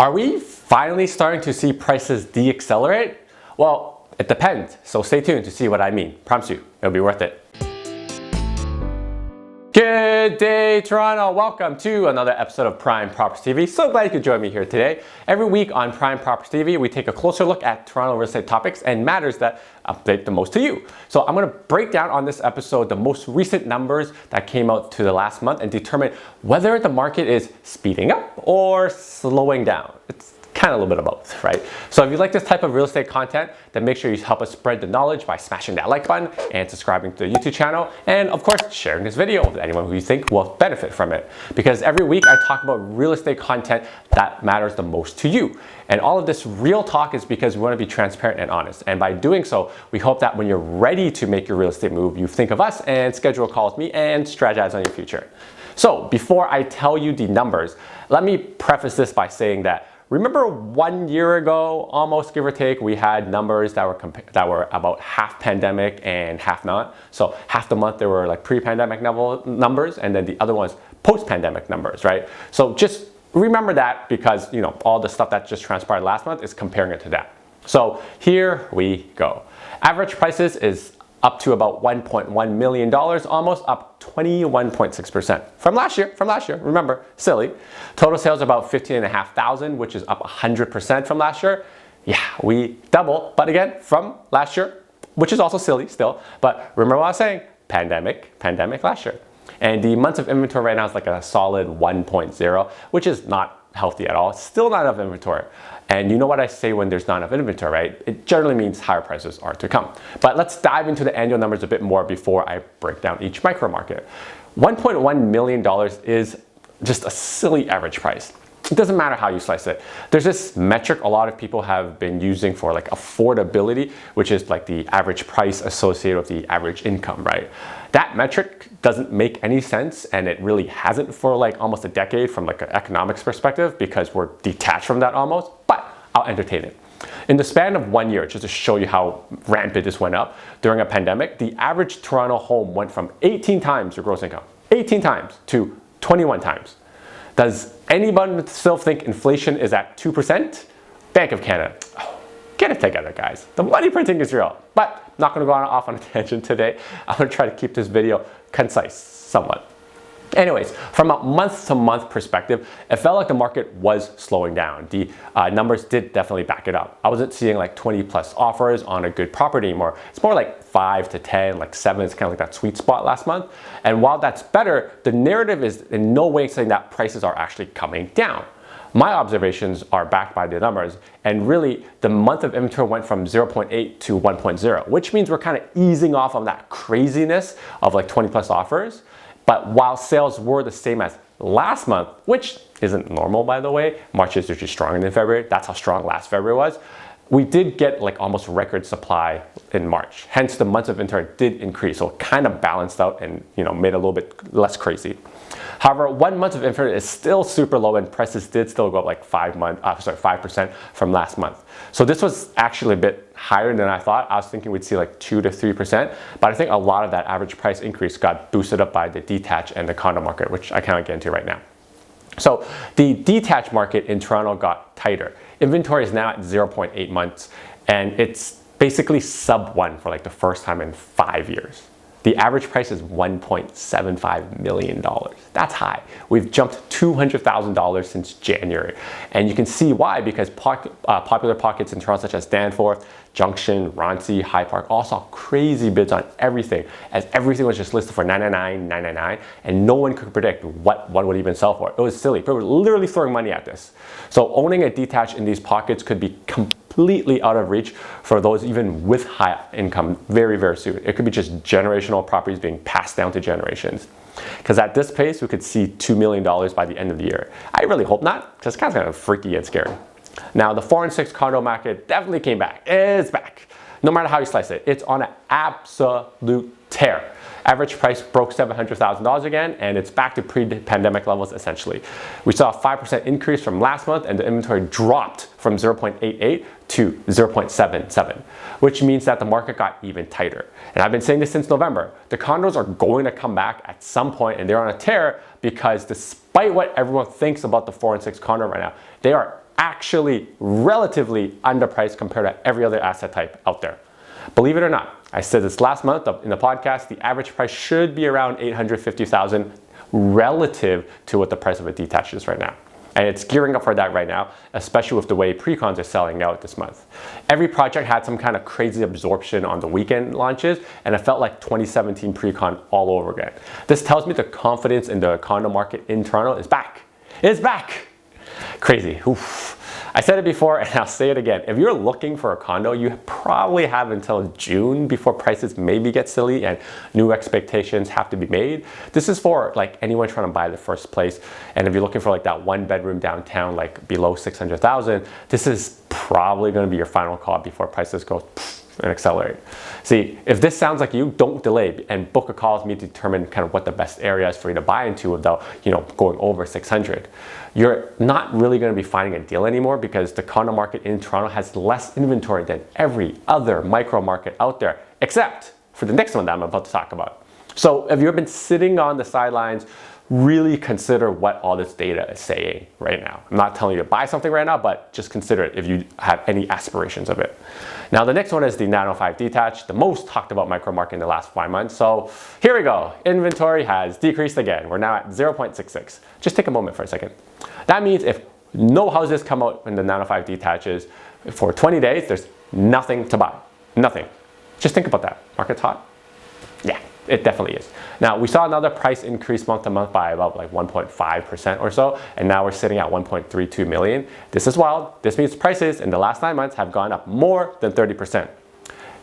Are we finally starting to see prices deaccelerate? Well, it depends, so stay tuned to see what I mean. Promise you, it'll be worth it. Good day, Toronto. Welcome to another episode of Prime Property TV. So glad you could join me here today. Every week on Prime Property TV, we take a closer look at Toronto real estate topics and matters that update the most to you. So I'm going to break down on this episode the most recent numbers that came out to the last month and determine whether the market is speeding up or slowing down. It's kind of a little bit of both, right? So if you like this type of real estate content, then make sure you help us spread the knowledge by smashing that like button and subscribing to the YouTube channel. And of course, sharing this video with anyone who you think will benefit from it. Because every week I talk about real estate content that matters the most to you. And all of this real talk is because we want to be transparent and honest. And by doing so, we hope that when you're ready to make your real estate move, you think of us and schedule a call with me and strategize on your future. So before I tell you the numbers, let me preface this by saying that remember 1 year ago, almost give or take, we had numbers that were about half pandemic and half not. So half the month there were like pre-pandemic numbers, and then the other ones post-pandemic numbers, right? So just remember that, because you know all the stuff that just transpired last month is comparing it to that. So here we go. Average prices is up to about $1.1 million, almost up 21.6% from last year. Remember, silly. Total sales about 15,500, which is up 100% from last year. Yeah, we double, but again, from last year, which is also silly still. But remember what I was saying, pandemic last year. And the months of inventory right now is like a solid 1.0, which is not healthy at all. It's still not enough inventory. And you know what I say when there's not enough inventory, right? It generally means higher prices are to come. But let's dive into the annual numbers a bit more before I break down each micro market. $1.1 million is just a silly average price. It doesn't matter how you slice it. There's this metric a lot of people have been using for like affordability, which is like the average price associated with the average income, right? That metric doesn't make any sense, and it really hasn't for like almost a decade from like an economics perspective, because we're detached from that almost, but I'll entertain it. In the span of 1 year, just to show you how rampant this went up, during a pandemic, the average Toronto home went from 18 times your gross income, 18 times, to 21 times. Does anyone still think inflation is at 2%? Bank of Canada. Get it together, guys. The money printing is real. But I'm not going to go off on a tangent today. I'm going to try to keep this video concise somewhat. Anyways, from a month-to-month perspective, it felt like the market was slowing down. The numbers did definitely back it up. I wasn't seeing like 20 plus offers on a good property anymore. It's more like 5 to 10, like 7 is kind of like that sweet spot last month. And while that's better, the narrative is in no way saying that prices are actually coming down. My observations are backed by the numbers, and really the month of inventory went from 0.8 to 1.0, which means we're kind of easing off of that craziness of like 20 plus offers. But while sales were the same as last month, which isn't normal by the way, March is usually stronger than February, that's how strong last February was, we did get like almost record supply in March. Hence the months of inventory did increase, so it kind of balanced out and made it a little bit less crazy. However, 1 month of inventory is still super low, and prices did still go up like 5% from last month. So this was actually a bit higher than I thought. I was thinking we'd see like 2 to 3%, but I think a lot of that average price increase got boosted up by the detached and the condo market, which I can't get into right now. So the detached market in Toronto got tighter. Inventory is now at 0.8 months, and it's basically sub 1 for like the first time in 5 years. The average price is $1.75 million. That's high. We've jumped $200,000 since January. And you can see why, because popular pockets in Toronto such as Danforth, Junction, Roncy, High Park all saw crazy bids on everything, as everything was just listed for $999, $999, and no one could predict what one would even sell for. It was silly. People were literally throwing money at this. So owning a detached in these pockets could be completely out of reach for those even with high income very, very soon. It could be just generational properties being passed down to generations. Because at this pace, we could see $2 million by the end of the year. I really hope not, because it's kind of freaky and scary. Now, the 4 and 6 condo market definitely came back. It's back. No matter how you slice it, it's on an absolute tear. Average price broke $700,000 again, and it's back to pre-pandemic levels essentially. We saw a 5% increase from last month, and the inventory dropped from 0.88 to 0.77, which means that the market got even tighter. And I've been saying this since November. The condos are going to come back at some point, and they're on a tear because despite what everyone thinks about the 4 and 6 condo right now, they are actually relatively underpriced compared to every other asset type out there. Believe it or not, I said this last month in the podcast, the average price should be around $850,000 relative to what the price of a detached is right now. And it's gearing up for that right now, especially with the way pre-cons are selling out this month. Every project had some kind of crazy absorption on the weekend launches, and it felt like 2017 pre-con all over again. This tells me the confidence in the condo market in Toronto is back. It's back! Crazy. Oof. I said it before and I'll say it again. If you're looking for a condo, you probably have until June before prices maybe get silly and new expectations have to be made. This is for like anyone trying to buy the first place. And if you're looking for like that one bedroom downtown, like below 600,000, this is probably going to be your final call before prices go and accelerate. See, if this sounds like you, don't delay and book a call with me to determine kind of what the best area is for you to buy into without, going over 600. You're not really going to be finding a deal anymore because the condo market in Toronto has less inventory than every other micro market out there, except for the next one that I'm about to talk about. So if you've been sitting on the sidelines, really consider what all this data is saying right now. I'm not telling you to buy something right now, but just consider it if you have any aspirations of it. Now, the next one is the 905 Detached, the most talked about micro market in the last 5 months. So here we go. Inventory has decreased again. We're now at 0.66. Just take a moment for a second. That means if no houses come out in the 905 Detaches for 20 days, there's nothing to buy. Nothing. Just think about that. Market's hot? Yeah. It definitely is. Now, we saw another price increase month to month by about like 1.5% or so, and now we're sitting at 1.32 million. This is wild. This means prices in the last 9 months have gone up more than 30%.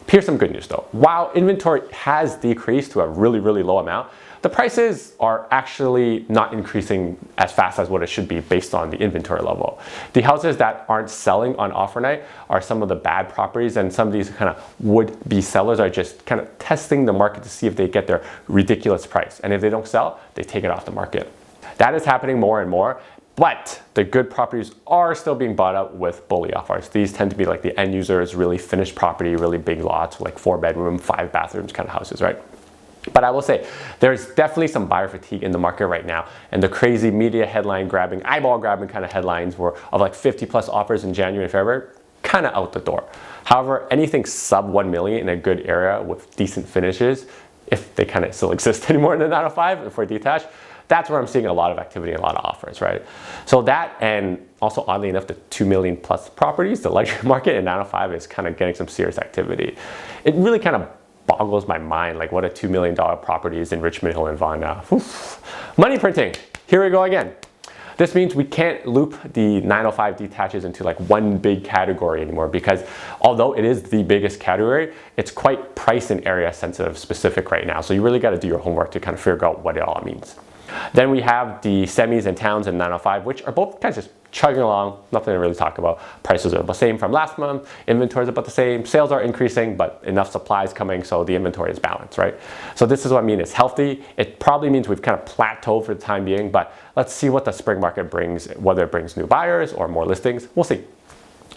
Here's some good news though. While inventory has decreased to a really, really low amount, the prices are actually not increasing as fast as what it should be based on the inventory level. The houses that aren't selling on offer night are some of the bad properties, and some of these kind of would-be sellers are just kind of testing the market to see if they get their ridiculous price. And if they don't sell, they take it off the market. That is happening more and more. But the good properties are still being bought up with bully offers. These tend to be like the end users, really finished property, really big lots, like 4-bedroom, 5 bathrooms kind of houses, right? But I will say, there's definitely some buyer fatigue in the market right now, and the crazy media headline grabbing, eyeball grabbing kind of headlines were of like 50 plus offers in January and February, kind of out the door. However, anything sub 1 million in a good area with decent finishes, if they kind of still exist anymore in the 905 for detached, that's where I'm seeing a lot of activity and a lot of offers, right? So that, and also oddly enough, the 2 million plus properties, the luxury market in 905 is kind of getting some serious activity. It really kind of boggles my mind, like what a $2 million property is in Richmond Hill and Vaughan now. Oof. Money printing, here we go again. This means we can't loop the 905 Detaches into like one big category anymore, because although it is the biggest category, it's quite price and area sensitive specific right now. So you really got to do your homework to kind of figure out what it all means. Then we have the semis and towns in 905, which are both kind of just chugging along, nothing to really talk about. Prices are the same from last month, inventory is about the same, sales are increasing, but enough supply is coming, so the inventory is balanced, right? So this is what I mean, it's healthy. It probably means we've kind of plateaued for the time being, but let's see what the spring market brings, whether it brings new buyers or more listings, we'll see.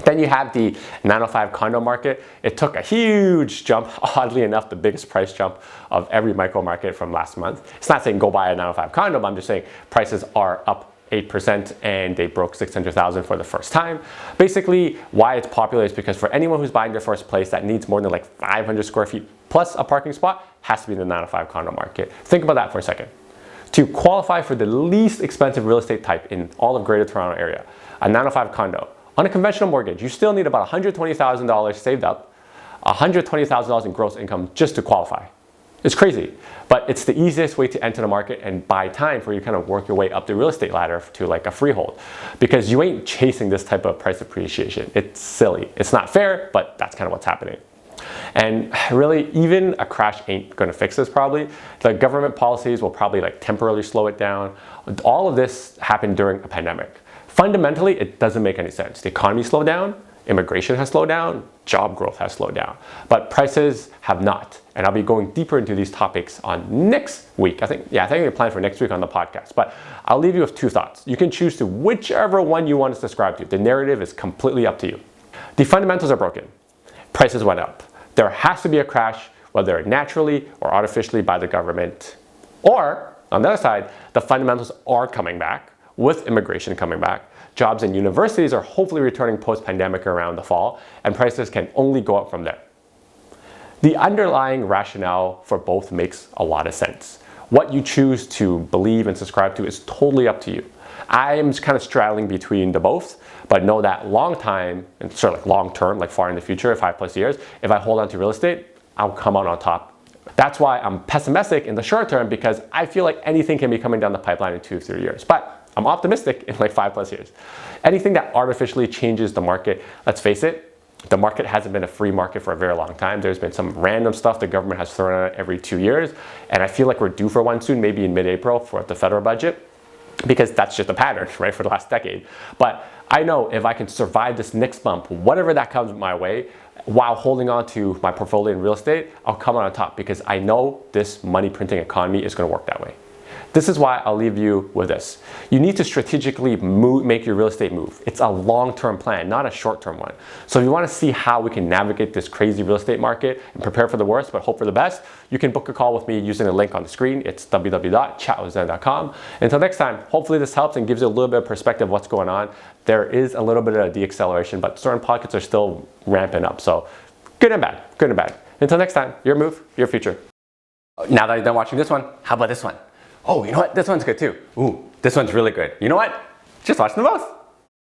Then you have the 905 condo market. It took a huge jump, oddly enough, the biggest price jump of every micro market from last month. It's not saying go buy a 905 condo, but I'm just saying prices are up 8% and they broke 600,000 for the first time. Basically, why it's popular is because for anyone who's buying their first place that needs more than like 500 square feet plus a parking spot, has to be in the 905 condo market. Think about that for a second. To qualify for the least expensive real estate type in all of Greater Toronto area, a 905 condo, on a conventional mortgage, you still need about $120,000 saved up, $120,000 in gross income just to qualify. It's crazy, but it's the easiest way to enter the market and buy time for you to kind of work your way up the real estate ladder to like a freehold, because you ain't chasing this type of price appreciation. It's silly. It's not fair, but that's kind of what's happening. And really, even a crash ain't going to fix this probably. The government policies will probably like temporarily slow it down. All of this happened during a pandemic. Fundamentally, it doesn't make any sense. The economy slowed down, immigration has slowed down, job growth has slowed down, but prices have not. And I'll be going deeper into these topics on next week. I think we plan for next week on the podcast, but I'll leave you with two thoughts. You can choose to whichever one you want to subscribe to. The narrative is completely up to you. The fundamentals are broken. Prices went up. There has to be a crash, whether naturally or artificially by the government. Or, on the other side, the fundamentals are coming back, with immigration coming back. Jobs and universities are hopefully returning post-pandemic around the fall, and prices can only go up from there. The underlying rationale for both makes a lot of sense. What you choose to believe and subscribe to is totally up to you. I am kind of straddling between the both, but know that long time, and sort of like long term, like far in the future, 5+ years, if I hold on to real estate, I'll come out on top. That's why I'm pessimistic in the short term, because I feel like anything can be coming down the pipeline in 2 to 3 years. But I'm optimistic in like 5+ years. Anything that artificially changes the market, let's face it, the market hasn't been a free market for a very long time. There's been some random stuff the government has thrown at it every 2 years. And I feel like we're due for one soon, maybe in mid-April for the federal budget, because that's just a pattern, right, for the last decade. But I know if I can survive this next bump, whatever that comes my way, while holding on to my portfolio in real estate, I'll come out on top, because I know this money printing economy is going to work that way. This is why I'll leave you with this. You need to strategically make your real estate move. It's a long-term plan, not a short-term one. So if you want to see how we can navigate this crazy real estate market and prepare for the worst but hope for the best, you can book a call with me using the link on the screen. It's www.chatwithzen.com. Until next time, hopefully this helps and gives you a little bit of perspective of what's going on. There is a little bit of a deacceleration, but certain pockets are still ramping up. So good and bad, good and bad. Until next time, your move, your future. Now that you're done watching this one, how about this one? Oh, you know what? This one's good too. Ooh, this one's really good. You know what? Just watch them both.